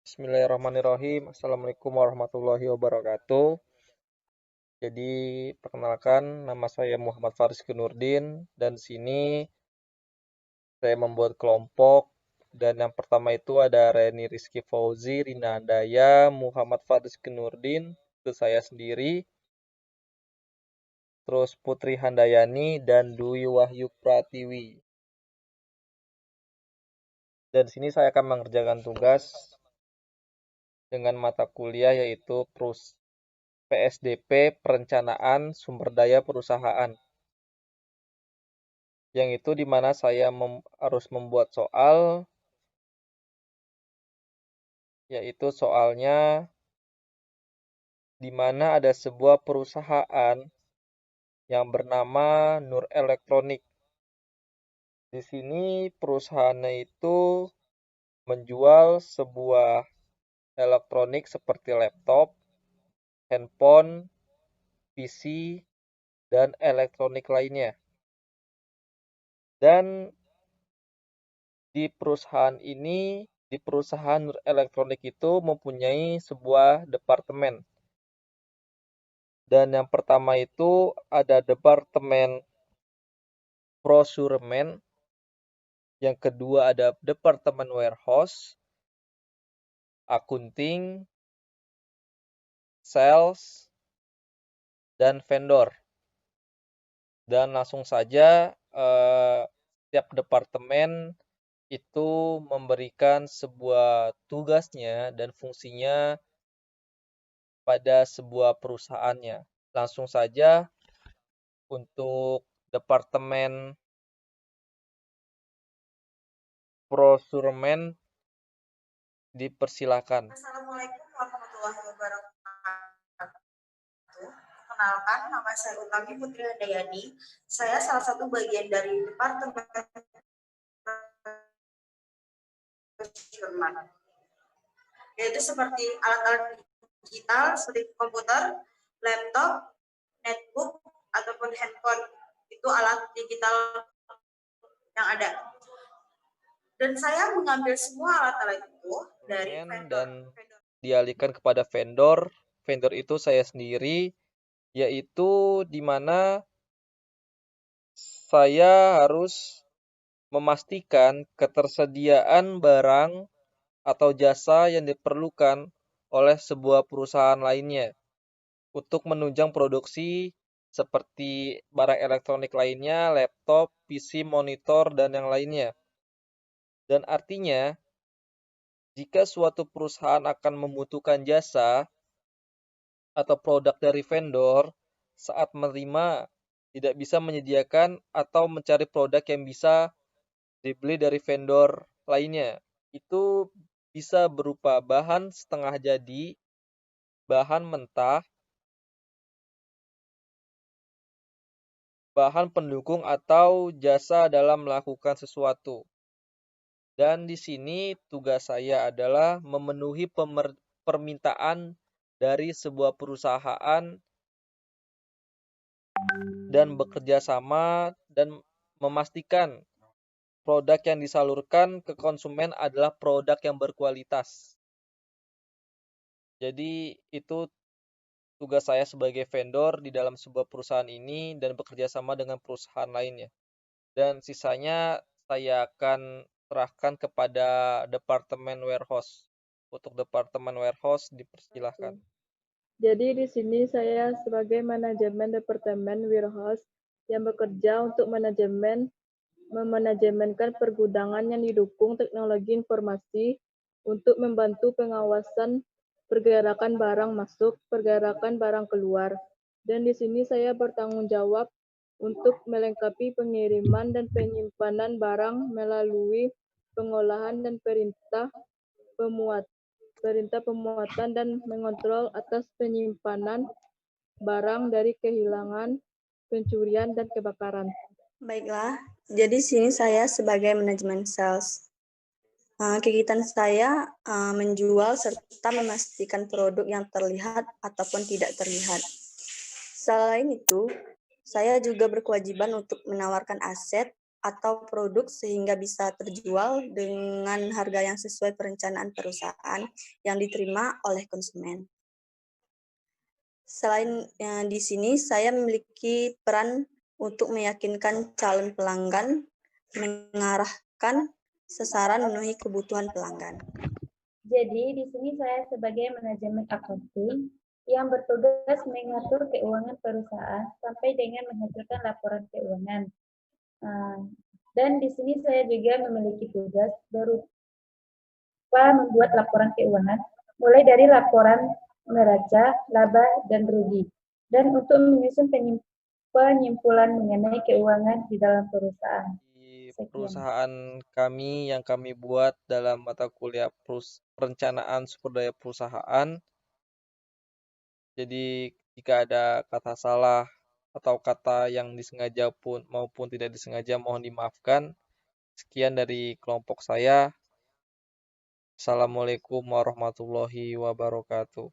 Bismillahirrahmanirrahim. Assalamualaikum warahmatullahi wabarakatuh. Jadi, perkenalkan nama saya Muhammad Faris Nurdin dan di sini saya membuat kelompok dan yang pertama itu ada Reni Rizky Fauzi, Rina Andaya, Muhammad Faris Nurdin, itu saya sendiri, terus Putri Handayani dan Dwi Wahyu Pratiwi. Dan di sini saya akan mengerjakan tugas dengan mata kuliah yaitu PSDP Perencanaan Sumber Daya Perusahaan. Yang itu di mana saya harus membuat soal, yaitu soalnya di mana ada sebuah perusahaan yang bernama Nur Elektronik. Di sini perusahaannya itu menjual sebuah elektronik seperti laptop, handphone, PC, dan elektronik lainnya. Dan di perusahaan Nur Elektronik itu mempunyai sebuah departemen. Dan yang pertama itu ada departemen procurement, yang kedua ada departemen warehouse, accounting, sales, dan vendor. Dan langsung saja setiap departemen itu memberikan sebuah tugasnya dan fungsinya pada sebuah perusahaannya. Langsung saja untuk departemen procurement dipersilakan. Assalamualaikum warahmatullahi wabarakatuh. Perkenalkan, nama saya Utami Putri Handayani. Saya salah satu bagian dari Departemen Procurement, yaitu seperti alat-alat digital seperti komputer, laptop, netbook, ataupun handphone. Itu alat digital yang ada. Dan saya mengambil semua alat-alat itu dari vendor. Dan dialihkan kepada vendor. Vendor itu saya sendiri, yaitu di mana saya harus memastikan ketersediaan barang atau jasa yang diperlukan oleh sebuah perusahaan lainnya untuk menunjang produksi seperti barang elektronik lainnya, laptop, PC, monitor, dan yang lainnya. Dan artinya, jika suatu perusahaan akan membutuhkan jasa atau produk dari vendor, saat menerima tidak bisa menyediakan atau mencari produk yang bisa dibeli dari vendor lainnya. Itu bisa berupa bahan setengah jadi, bahan mentah, bahan pendukung atau jasa dalam melakukan sesuatu. Dan di sini tugas saya adalah memenuhi permintaan dari sebuah perusahaan dan bekerja sama dan memastikan produk yang disalurkan ke konsumen adalah produk yang berkualitas. Jadi itu tugas saya sebagai vendor di dalam sebuah perusahaan ini dan bekerja sama dengan perusahaan lainnya. Dan sisanya saya akan serahkan kepada departemen warehouse. Untuk departemen warehouse dipersilahkan. Jadi di sini saya sebagai manajemen departemen warehouse yang bekerja untuk memanajemenkan pergudangan yang didukung teknologi informasi untuk membantu pengawasan pergerakan barang masuk, pergerakan barang keluar. Dan di sini saya bertanggung jawab untuk melengkapi pengiriman dan penyimpanan barang melalui pengolahan dan perintah pemuatan dan mengontrol atas penyimpanan barang dari kehilangan, pencurian, dan kebakaran. Baiklah, jadi sini saya sebagai manajemen sales. Kegiatan saya menjual serta memastikan produk yang terlihat ataupun tidak terlihat. Selain itu, saya juga berkewajiban untuk menawarkan aset atau produk sehingga bisa terjual dengan harga yang sesuai perencanaan perusahaan yang diterima oleh konsumen. Selain di sini, saya memiliki peran untuk meyakinkan calon pelanggan, mengarahkan sasaran memenuhi kebutuhan pelanggan. Jadi di sini saya sebagai manajemen accounting yang bertugas mengatur keuangan perusahaan sampai dengan menghasilkan laporan keuangan. Dan di sini saya juga memiliki tugas berupa membuat laporan keuangan, mulai dari laporan neraca, laba, dan rugi, dan untuk menyusun penyimpulan mengenai keuangan di dalam perusahaan. Di perusahaan kami yang kami buat dalam mata kuliah perencanaan sumber daya perusahaan. Jadi jika ada kata salah atau kata yang disengaja pun maupun tidak disengaja mohon dimaafkan. Sekian dari kelompok saya. Assalamualaikum warahmatullahi wabarakatuh.